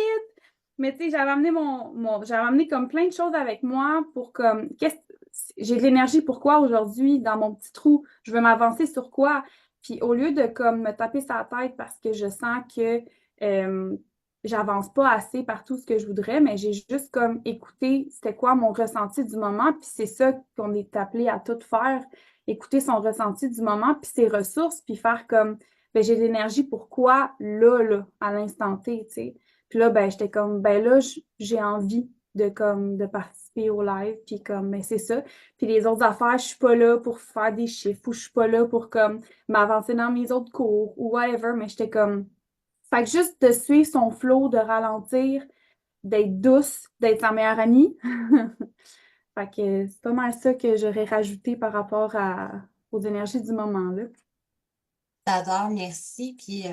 Mais tu sais, j'avais amené comme plein de choses avec moi pour comme, j'ai de l'énergie pourquoi aujourd'hui dans mon petit trou, je veux m'avancer sur quoi? Puis au lieu de comme me taper sa tête parce que je sens que euh, j'avance pas assez par tout ce que je voudrais, mais j'ai juste comme écouté c'était quoi mon ressenti du moment, puis c'est ça qu'on est appelé à tout faire, écouter son ressenti du moment, puis ses ressources, puis faire comme, ben, j'ai de l'énergie pour quoi là, à l'instant T, tu sais. Puis là, ben, j'étais comme, ben là, j'ai envie de participer au live, puis comme, mais c'est ça. Puis les autres affaires, je suis pas là pour faire des chiffres, ou je suis pas là pour comme m'avancer dans mes autres cours, ou whatever, mais j'étais comme, fait que juste de suivre son flow, de ralentir, d'être douce, d'être sa meilleure amie. Fait que c'est pas mal ça que j'aurais rajouté par rapport aux énergies du moment, là. J'adore, merci. Puis,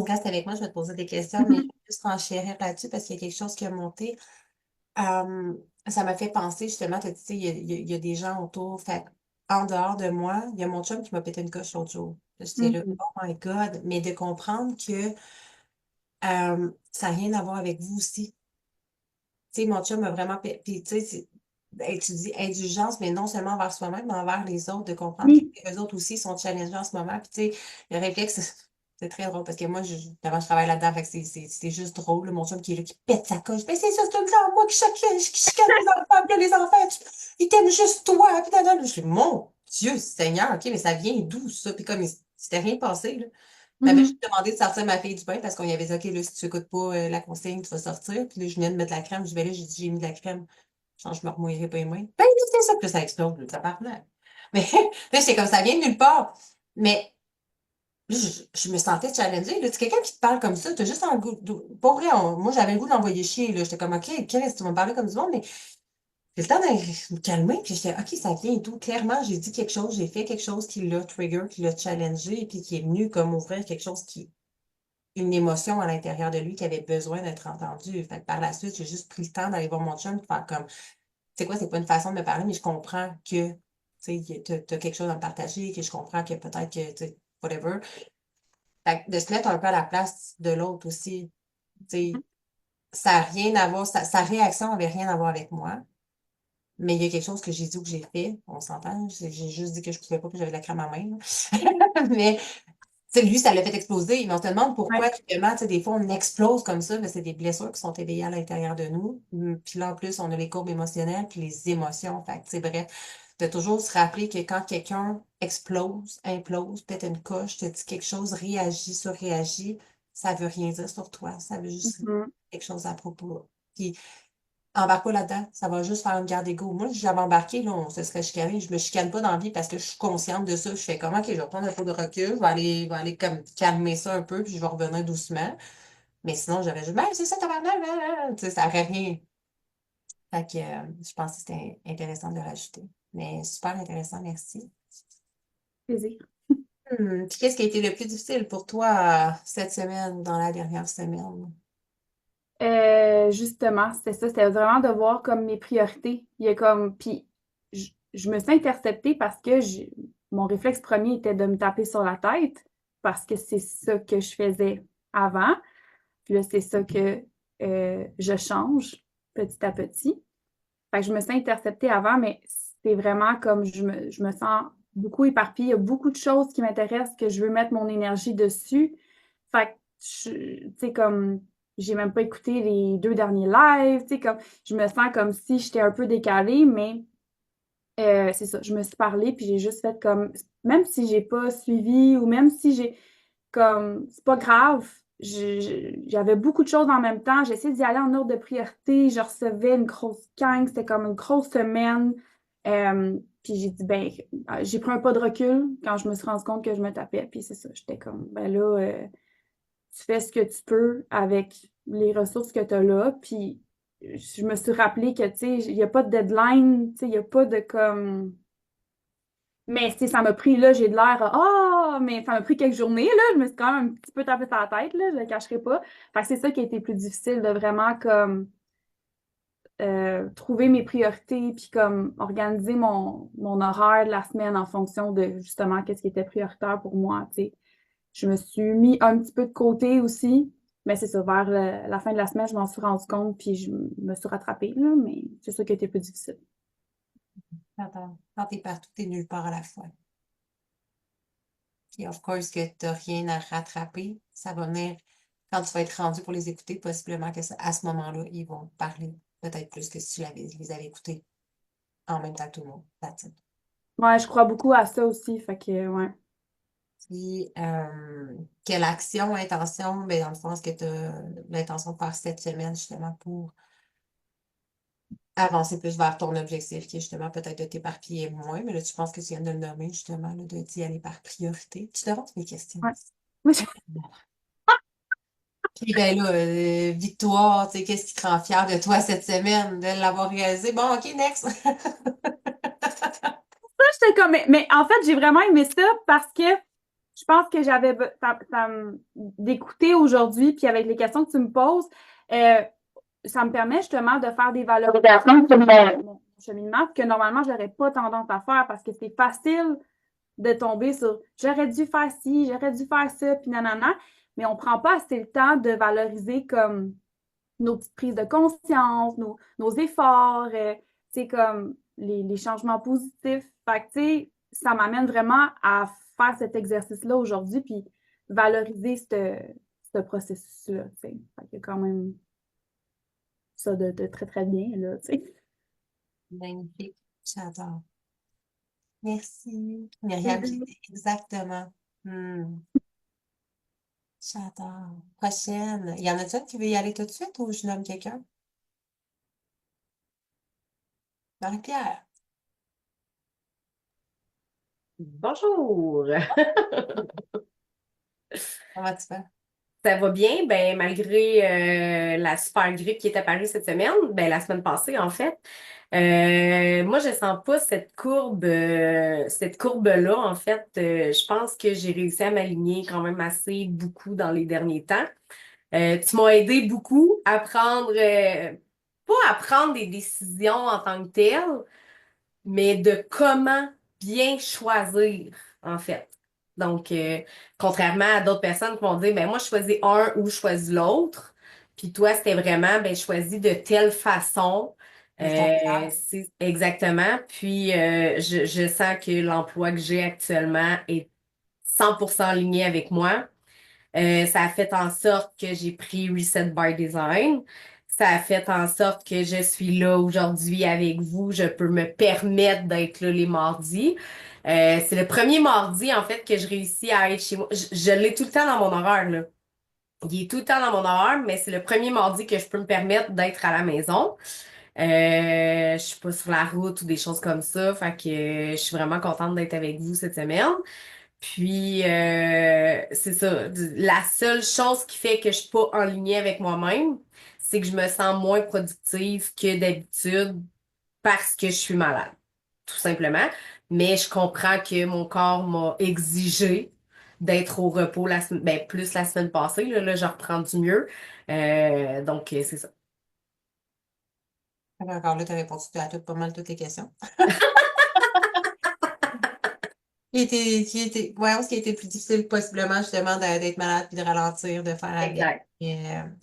reste avec moi, je vais te poser des questions, mais je vais juste renchérir là-dessus parce qu'il y a quelque chose qui a monté. Euh, Ça m'a fait penser, justement, tu sais, il y a des gens autour. Fait en dehors de moi, il y a mon chum qui m'a pété une coche l'autre jour. J'étais là, Mhm. oh my God, mais de comprendre que ça n'a rien à voir avec vous aussi. Tu sais, mon chum a vraiment. Puis, tu sais, tu dis indulgence, mais non seulement envers soi-même, mais envers les autres, de comprendre que Oui. les autres aussi sont challengés en ce moment. Puis, tu sais, le réflexe, c'est très drôle parce que moi, avant, je travaille là-dedans, fait que c'est juste drôle. Là, mon chum qui est là, qui pète sa coche. Mais c'est ça, c'est comme moi qui chicane les enfants, puis là, les enfants, ils t'aiment juste toi. Puis, je suis, mon Dieu, Seigneur, OK, mais ça vient d'où, ça? Puis, comme, il s'était rien passé, là. J'avais Mhm. juste demandé de sortir ma fille du bain parce qu'on y avait dit, OK, là, si tu écoutes pas la consigne, tu vas sortir. Puis là, je venais de mettre la crème. Je vais là, j'ai dit, j'ai mis de la crème. Genre, je me remouillerai pas les mains. Ben, là, c'est ça. Puis là, ça explose, là, ça part là. Mais là, c'est comme ça vient de nulle part. Mais là, je me sentais challengée. Là. Tu sais, quelqu'un qui te parle comme ça, tu as juste un goût. Pour vrai, moi, j'avais le goût d'envoyer chier. Là. J'étais comme, OK, Chris, tu vas me parler comme du monde, mais j'ai le temps de me calmer. Puis j'étais, OK, ça vient d'où? Clairement, j'ai dit quelque chose, j'ai fait quelque chose qui l'a trigger, qui l'a challengé, puis qui est venu comme ouvrir quelque chose qui une émotion à l'intérieur de lui qui avait besoin d'être entendue. Fait que par la suite, j'ai juste pris le temps d'aller voir mon chum et faire comme, tu sais quoi, c'est pas une façon de me parler, mais je comprends que, tu sais, t'as quelque chose à me partager, que je comprends que peut-être que, tu sais, whatever. Fait que de se mettre un peu à la place de l'autre aussi, tu sais, ça a rien à voir, sa réaction avait rien à voir avec moi. Mais il y a quelque chose que j'ai dit ou que j'ai fait, on s'entend, j'ai juste dit que je pouvais pas, puis j'avais de la crème à main. Là. Mais tu sais, lui, ça l'a fait exploser. Mais on se demande Ouais. pourquoi, justement, tu sais, des fois, on explose comme ça, mais c'est des blessures qui sont éveillées à l'intérieur de nous. Puis là, en plus, on a les courbes émotionnelles, puis les émotions. Fait que, tu sais, bref, de toujours se rappeler que quand quelqu'un explose, implose, pète une coche, te dit quelque chose, réagit, surréagit, ça veut rien dire sur toi. Ça veut juste dire Mhm. quelque chose à propos. Puis, embarque pas là-dedans. Ça va juste faire une garde d'ego. Moi, si j'avais embarqué, là, on se serait chicané. Je me chicane pas dans la vie parce que je suis consciente de ça. Je fais comment, OK, je vais prendre un peu de recul, je vais aller comme calmer ça un peu, puis je vais revenir doucement. Mais sinon, j'aurais juste, ben, c'est ça, tabarnak, tu sais, ça aurait rien. Fait que, je pense que c'était intéressant de le rajouter. Mais super intéressant, merci. Plaisir. Puis qu'est-ce qui a été le plus difficile pour toi cette semaine, dans la dernière semaine? Justement, c'était ça, c'était vraiment de voir comme mes priorités. Il y a comme, puis je me suis interceptée parce que mon réflexe premier était de me taper sur la tête parce que c'est ça que je faisais avant. Puis là, c'est ça que je change petit à petit. Fait que je me suis interceptée avant, mais c'est vraiment comme je me sens beaucoup éparpillée. Il y a beaucoup de choses qui m'intéressent que je veux mettre mon énergie dessus. Fait que, tu sais, comme, j'ai même pas écouté les 2 derniers lives, tu sais, comme, je me sens comme si j'étais un peu décalée, mais c'est ça, je me suis parlé, puis j'ai juste fait comme, même si j'ai pas suivi, ou même si j'ai, comme, c'est pas grave, j'avais beaucoup de choses en même temps, j'ai essayé d'y aller en ordre de priorité, je recevais une grosse gang, c'était comme une grosse semaine, puis j'ai dit, ben, j'ai pris un pas de recul quand je me suis rendu compte que je me tapais, puis c'est ça, j'étais comme, ben là, tu fais ce que tu peux avec les ressources que tu as là. Puis je me suis rappelé que, tu sais, il n'y a pas de deadline, tu sais, il n'y a pas de comme. Mais, tu sais, ça m'a pris, là, j'ai de l'air, ah, mais ça m'a pris quelques journées, là. Je me suis quand même un petit peu tapé sur la tête, là, je ne le cacherai pas. Fait que c'est ça qui a été plus difficile, de vraiment, comme, trouver mes priorités, puis comme organiser mon horaire de la semaine en fonction de justement qu'est-ce qui était prioritaire pour moi, tu sais. Je me suis mis un petit peu de côté aussi, mais c'est ça, vers la fin de la semaine, je m'en suis rendu compte, puis je me suis rattrapée, là, mais c'est ça qui a été plus difficile. Quand t'es partout, t'es nulle part à la fois. Puis, of course, que tu n'as rien à rattraper, ça va venir quand tu vas être rendu pour les écouter, possiblement que à ce moment-là, ils vont parler peut-être plus que si tu les avais écoutés en même temps que tout le monde. That's it. Ouais, je crois beaucoup à ça aussi, fait que, ouais. Puis, quelle action, intention, ben, dans le fond, est-ce que tu as l'intention de faire cette semaine justement pour avancer plus vers ton objectif, qui est justement peut-être de t'éparpiller moins, mais là, tu penses que tu viens de le nommer justement, là, d'y aller par priorité. Tu devances mes questions. Ouais. Oui, Puis ben là, Victoire, tu sais, qu'est-ce qui te rend fière de toi cette semaine, de l'avoir réalisé? Bon, OK, next. j'étais comme, mais en fait, j'ai vraiment aimé ça parce que je pense que d'écouter aujourd'hui, puis avec les questions que tu me poses, euh, ça me permet justement de faire des valorisations sur mon cheminement que normalement, j'aurais pas tendance à faire parce que c'est facile de tomber sur j'aurais dû faire ci, j'aurais dû faire ça, puis nanana, mais on prend pas assez le temps de valoriser comme nos petites prises de conscience, nos efforts, c'est comme les changements positifs. Fait que, tu sais, ça m'amène vraiment à faire cet exercice-là aujourd'hui, puis valoriser ce processus-là, tu sais. Fait que quand même ça de très, très bien, là, tu sais. Magnifique. J'adore. Merci. Myriam, j'étais exactement. Hmm, j'adore. Prochaine. Il y en a-t-il une qui veut y aller tout de suite ou je nomme quelqu'un? Marie-Pierre. Bonjour! Comment tu fais? Ça va bien, ben malgré la super grippe qui est apparue cette semaine, ben la semaine passée en fait. Moi, je sens pas cette courbe-là en fait. Je pense que j'ai réussi à m'aligner quand même assez beaucoup dans les derniers temps. Tu m'as aidé beaucoup à pas à prendre des décisions en tant que telles, mais de comment bien choisir, en fait. Donc, contrairement à d'autres personnes qui vont dire, ben moi, je choisis un ou je choisis l'autre. Puis toi, c'était vraiment, ben, je choisis de telle façon. Étape claire. C'est exactement. Puis, je sens que l'emploi que j'ai actuellement est 100% aligné avec moi. Ça a fait en sorte que j'ai pris Reset by Design. Ça a fait en sorte que je suis là aujourd'hui avec vous. Je peux me permettre d'être là les mardis. C'est le premier mardi, en fait, que je réussis à être chez moi. Je l'ai tout le temps dans mon horaire, là. Il est tout le temps dans mon horaire, mais c'est le premier mardi que je peux me permettre d'être à la maison. Je suis pas sur la route ou des choses comme ça. Fait que je suis vraiment contente d'être avec vous cette semaine. Puis, c'est ça. La seule chose qui fait que je suis pas en ligne avec moi-même, c'est que je me sens moins productive que d'habitude parce que je suis malade, tout simplement. Mais je comprends que mon corps m'a exigé d'être au repos ben, plus la semaine passée. Là, je reprends du mieux. Donc, c'est ça. Encore là, tu as répondu à pas mal toutes les questions. Ouais, ce qui a été le plus difficile, possiblement, justement, d'être malade puis de ralentir, de faire avec. Exact. OK,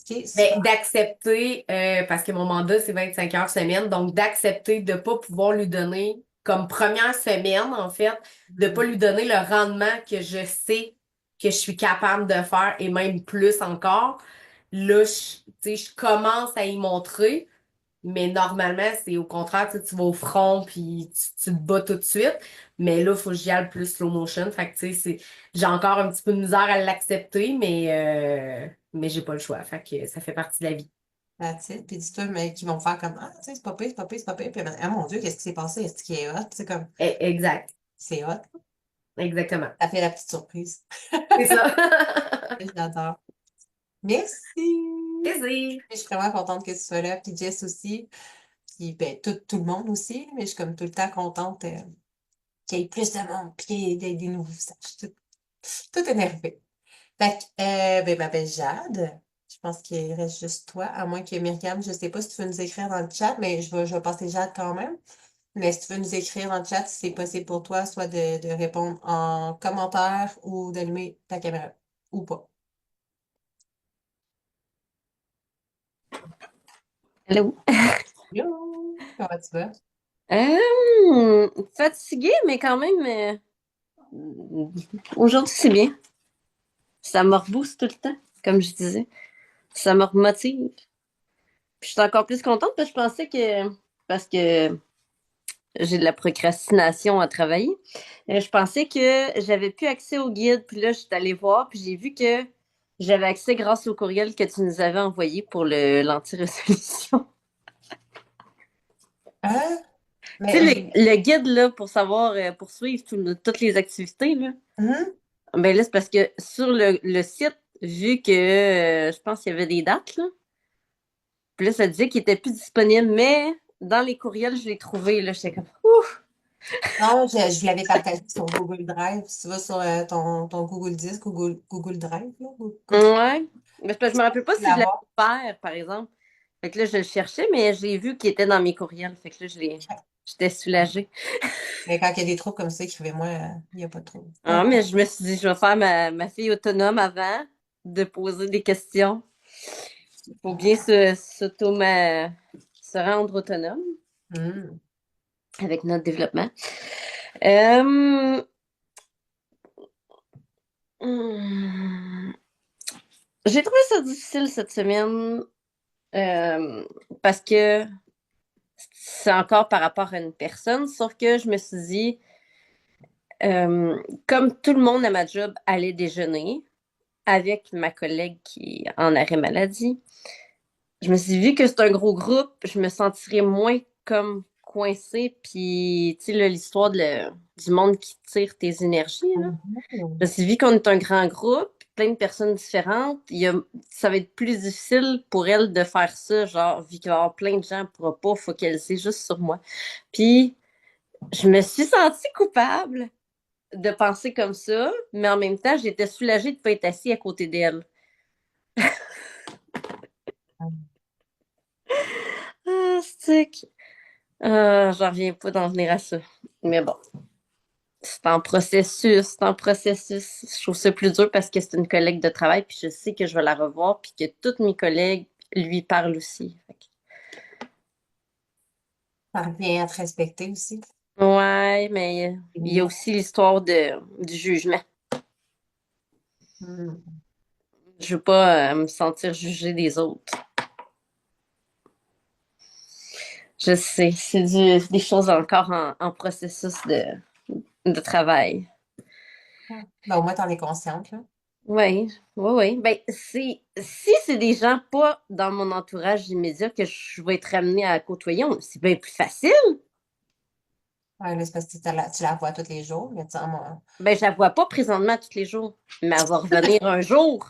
Ben, super. d'accepter, parce que mon mandat, c'est 25 heures semaine, donc d'accepter de pas pouvoir lui donner, comme première semaine, en fait, de pas lui donner le rendement que je sais que je suis capable de faire et même plus encore. Là, tu sais, je commence à y montrer, mais normalement, c'est au contraire, tu sais, tu vas au front puis tu te bats tout de suite. Mais là, il faut que j'y aille plus slow motion. Fait que, tu sais, j'ai encore un petit peu de misère à l'accepter, mais j'ai pas le choix. Fait que ça fait partie de la vie. That's it. Puis dis-toi, mais qui vont faire comme, ah, tu sais, c'est pas pire, c'est pas pire, c'est pas pire. Puis, ah mon Dieu, qu'est-ce qui s'est passé? Est-ce qu'il est hot? C'est comme, Exact. c'est hot. Exactement. Ça fait la petite surprise. C'est ça. J'adore. Merci. Plaisir. Je suis vraiment contente que tu sois là. Puis Jess aussi. Puis ben, tout le monde aussi. Mais je suis comme tout le temps contente qu'il y ait plus de monde. Puis qu'il y ait des nouveaux visages. Tout énervé. Fait que, ben, je m'appelle Jade. Je pense qu'il reste juste toi, à moins que Myriam, je sais pas si tu veux nous écrire dans le chat, mais je vais passer Jade quand même. Mais si tu veux nous écrire dans le chat, si c'est possible pour toi, soit de répondre en commentaire ou d'allumer ta caméra. Ou pas. Allô? Yo! Comment tu vas? Fatiguée, mais quand même, aujourd'hui, c'est bien. Ça me rebooste tout le temps, comme je disais. Ça me remotive. Puis je suis encore plus contente parce que je pensais que, parce que j'ai de la procrastination à travailler. Je pensais que j'avais plus accès au guide, puis là, je suis allée voir, puis j'ai vu que j'avais accès grâce au courriel que tu nous avais envoyé pour l'anti-résolution. Hein? Tu Mais sais, le guide, là, pour savoir, pour suivre toutes les activités, là. mhm. Ben là, c'est parce que sur le site, vu que je pense qu'il y avait des dates, là, puis là, ça disait qu'il était plus disponible, mais dans les courriels, je l'ai trouvé, là, j'étais comme, ouf! Non, je l'avais partagé sur Google Drive. Si tu vas sur ton Google Disque, Google Drive, là, Ouais. Mais c'est parce que je me rappelle pas tu si je l'avais l'avoir. ouvert, par exemple. Fait que là, je le cherchais, mais j'ai vu qu'il était dans mes courriels. Fait que là, j'étais soulagée. Mais quand il y a des troubles comme ça, écrivez-moi, il n'y a pas de trouble. Ah, mais je me suis dit, je vais faire ma fille autonome avant de poser des questions. Il faut bien se rendre autonome Hmm. avec notre développement. Euh, hum, j'ai trouvé ça difficile cette semaine euh, parce que c'est encore par rapport à une personne, sauf que je me suis dit, comme tout le monde à ma job allait déjeuner avec ma collègue qui est en arrêt maladie, je me suis dit, vu que c'est un gros groupe, je me sentirais moins comme coincée. Puis, tu sais, là, l'histoire du monde qui tire tes énergies, là. Je me Mhm. suis dit, vu qu'on est un grand groupe, plein de personnes différentes, ça va être plus difficile pour elle de faire ça, genre, vu qu'il va y avoir plein de gens, elle ne pourra pas focaliser juste sur moi. Puis, je me suis sentie coupable de penser comme ça, mais en même temps, j'étais soulagée de ne pas être assise à côté d'elle. Ah, stick. J'en reviens pas d'en venir à ça. Mais bon, c'est en processus. Je trouve ça plus dur parce que c'est une collègue de travail, puis je sais que je vais la revoir, puis que toutes mes collègues lui parlent aussi. Ça revient à te respecter aussi. Ouais, mais il y a Mhm. aussi l'histoire du jugement. Mhm. Je veux pas me sentir jugée des autres. Je sais, c'est des choses encore en processus de travail. Ben, au moins, t'en es consciente, là. Oui, oui, oui. Ben, si c'est des gens pas dans mon entourage immédiat que je vais être amenée à côtoyer, c'est bien plus facile. Ouais, là, c'est parce que tu la vois tous les jours, mais tu sais, moi. Ben, je la vois pas présentement tous les jours, mais elle va revenir un jour.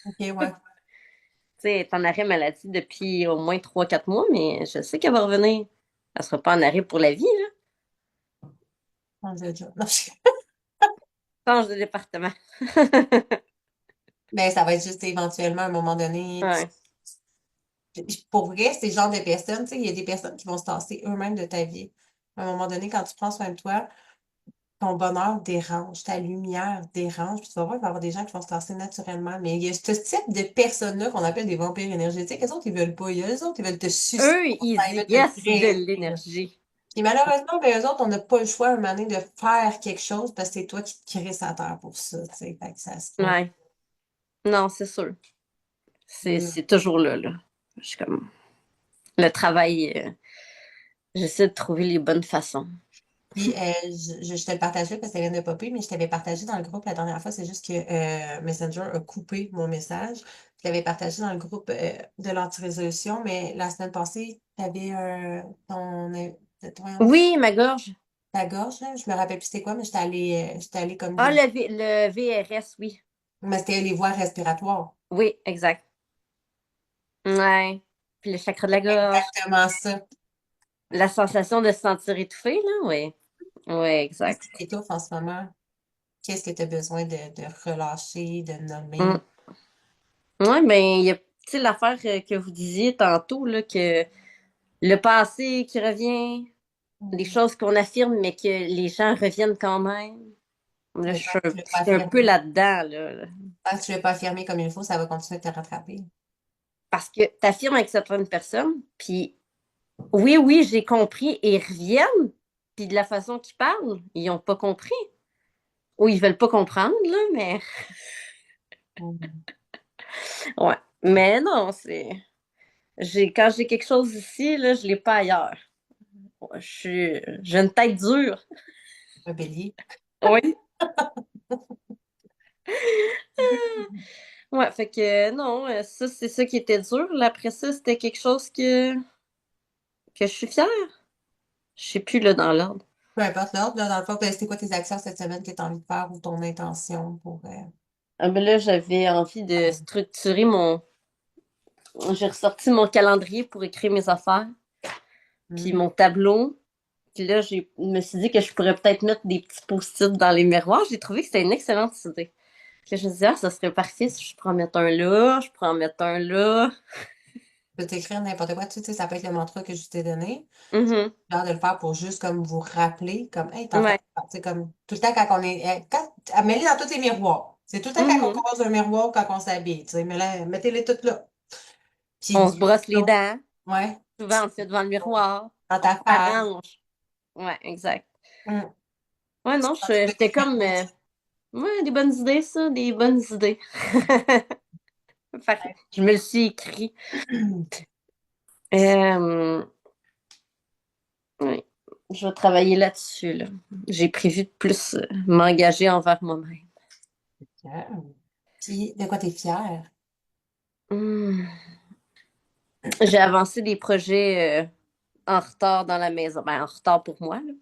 OK, ouais. Tu sais, elle est en arrêt maladie depuis au moins 3 4 mois, mais je sais qu'elle va revenir. Elle sera pas en arrêt pour la vie, là. On dit autre chose. Non, Change de département. mais ça va être juste éventuellement à un moment donné. Ouais. Pour vrai, c'est le genre de personnes, tu sais, il y a des personnes qui vont se tasser eux-mêmes de ta vie. À un moment donné, quand tu prends soin de toi, ton bonheur dérange, ta lumière dérange, puis tu vas voir qu'il va y avoir des gens qui vont se tasser naturellement. Mais il y a ce type de personnes-là qu'on appelle des vampires énergétiques. Les autres, ils veulent pas. Il y a eux autres, ils veulent te sucer. Eux, Ils ils veulent te yes de graisser, là. l'énergie. Puis malheureusement, ben, eux autres, on n'a pas le choix à un moment donné de faire quelque chose parce que c'est toi qui te crée sa terre pour ça, tu sais. Fait que ça se fait. Ouais. Non, c'est sûr. Mm. C'est toujours là, là. Je suis comme le travail. J'essaie de trouver les bonnes façons. Puis, je te le partageais parce que ça vient de popper, mais je t'avais partagé dans le groupe la dernière fois. C'est juste que Messenger a coupé mon message. Je l'avais partagé dans le groupe de l'anti-résolution, mais la semaine passée, tu avais voyons, Oui, ma gorge. ta gorge, là. Je me rappelle plus c'était quoi, mais j'étais allée comme Ah, vite. le VRS, oui. Mais c'était les voies respiratoires. Oui, exact. Ouais. Puis le chakra de la gorge. Exactement ça. La sensation de se sentir étouffé, là, oui. Oui, Qu'est-ce exact. qui t'étouffe en ce moment? Qu'est-ce que tu as besoin de relâcher, de nommer? Mm. Ouais, mais il y a, tu sais, l'affaire que vous disiez tantôt, là, que le passé qui revient, des Mm. choses qu'on affirme, mais que les gens reviennent quand même. Là, Mais tant que tu ne l'as je pas suis un peu affirmé, là-dedans, là. tant que tu l'as pas affirmé comme il faut, ça va continuer de te rattraper. Parce que tu affirmes avec certaines personnes, puis oui, oui, j'ai compris, et ils reviennent, puis de la façon qu'ils parlent, ils n'ont pas compris. Ou ils veulent pas comprendre, là, mais Mm. ouais. Mais non, quand j'ai quelque chose ici, là, je l'ai pas ailleurs. J'ai une tête dure. Un bélier. Oui. Ouais, fait que non, ça, c'est ça qui était dur. Là, après ça, c'était quelque chose que je suis fière. Je sais plus, là, dans l'ordre. Peu importe l'ordre, là, dans le fond, ben, c'était quoi tes actions cette semaine que tu as envie de faire ou ton intention pour. Ah, ben là, j'avais envie de structurer mon. J'ai ressorti mon calendrier pour écrire mes affaires, puis Hmm. mon tableau. Puis là, je me suis dit que je pourrais peut-être mettre des petits post-it dans les miroirs. J'ai trouvé que c'était une excellente idée. Puis là, je me disais, ah, ça serait parfait si je pourrais en mettre un là, je pourrais en mettre un là. Tu peux t'écrire n'importe quoi, tu sais, ça peut être le mantra que je t'ai donné. Mhm. Genre de le faire pour juste comme vous rappeler, comme, hey, t'en fais Ouais. pas. Tu sais, comme tout le temps quand on est. Mets-les dans tous les miroirs. C'est tout le temps quand on Mhm. croise un miroir, quand on s'habille. Tu sais, mettez-les toutes là. Puis On se dis, brosse les dents. ouais, Souvent, on le fait devant le miroir. dans On ta face. s'arrange. Ouais, exact. Hmm. Ouais, non, Dans tes j'étais petits comme. cartons. Ouais, des bonnes idées, ça, des bonnes idées. Parfait. Je me le suis écrit. Euh, oui. Je vais travailler là-dessus, là. J'ai prévu de plus m'engager envers moi-même. Fière. Puis, de quoi t'es fière? Hmm. J'ai avancé des projets en retard dans la maison. Ben, en retard pour moi, là,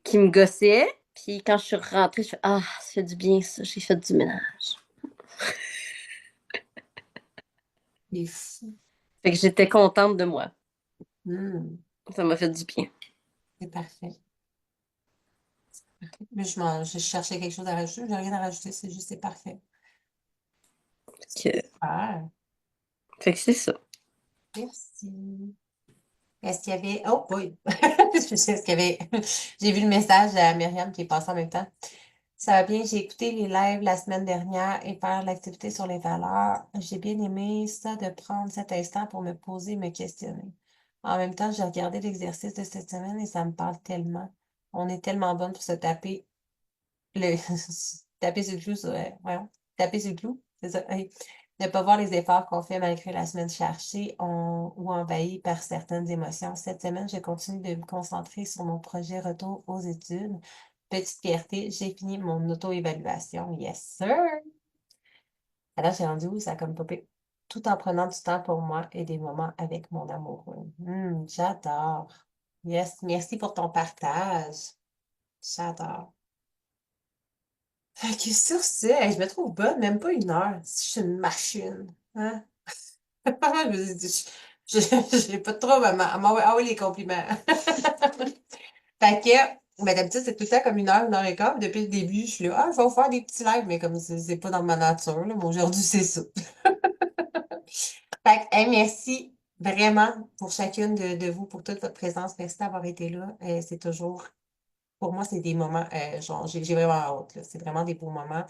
qui me gossaient. Puis quand je suis rentrée, je fais ah, ça fait du bien, ça. J'ai fait du ménage. Les fous. Fait que j'étais contente de moi. Hmm. Ça m'a fait du bien. C'est parfait. Mais je cherchais quelque chose à rajouter. J'ai rien à rajouter. C'est juste, c'est parfait. Que- Super. Fait que c'est ça. Merci. Est-ce qu'il y avait. Oh, boy! Est-ce qu'il y avait. J'ai vu le message à Myriam qui est passé en même temps. Ça va bien, j'ai écouté les lives la semaine dernière et faire l'activité sur les valeurs. J'ai bien aimé ça de prendre cet instant pour me poser et me questionner. En même temps, j'ai regardé l'exercice de cette semaine et ça me parle tellement. On est tellement bonne pour se taper le taper sur le clou, voyons, taper sur le clou, c'est ça. Hey. Ne pas voir les efforts qu'on fait malgré la semaine chargée ou envahie par certaines émotions. Cette semaine, je continue de me concentrer sur mon projet retour aux études. Petite fierté, j'ai fini mon auto-évaluation. Yes, sir! Alors, j'ai rendu où ça a comme popé. Tout en prenant du temps pour moi et des moments avec mon amoureux. J'adore. Yes, merci pour ton partage. J'adore. Fait que sur ce, hey, je me trouve bonne, même pas 1 heure. Je suis une machine. Hein? Je me dis, j'ai pas de trouble à m'envoyer les compliments. Fait que, ben, d'habitude, c'est tout le temps comme 1 heure et quart. Depuis le début, je suis là, je vais vous faire des petits lives, mais comme c'est pas dans ma nature, là, mais aujourd'hui, c'est ça. Fait que, hey, merci vraiment pour chacune de vous, pour toute votre présence. Merci d'avoir été là. C'est toujours, pour moi, c'est des moments, genre, j'ai vraiment hâte, là. C'est vraiment des beaux moments.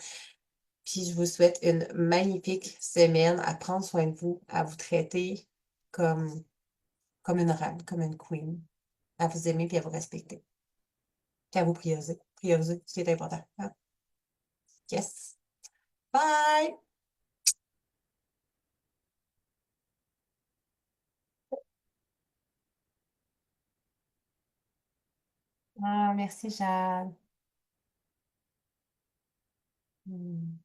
Puis je vous souhaite une magnifique semaine, à prendre soin de vous, à vous traiter comme, comme une reine, comme une queen, à vous aimer puis à vous respecter, puis à vous prioriser ce qui est important. Hein? Yes. Bye! Ah, merci, Jeanne. Hmm.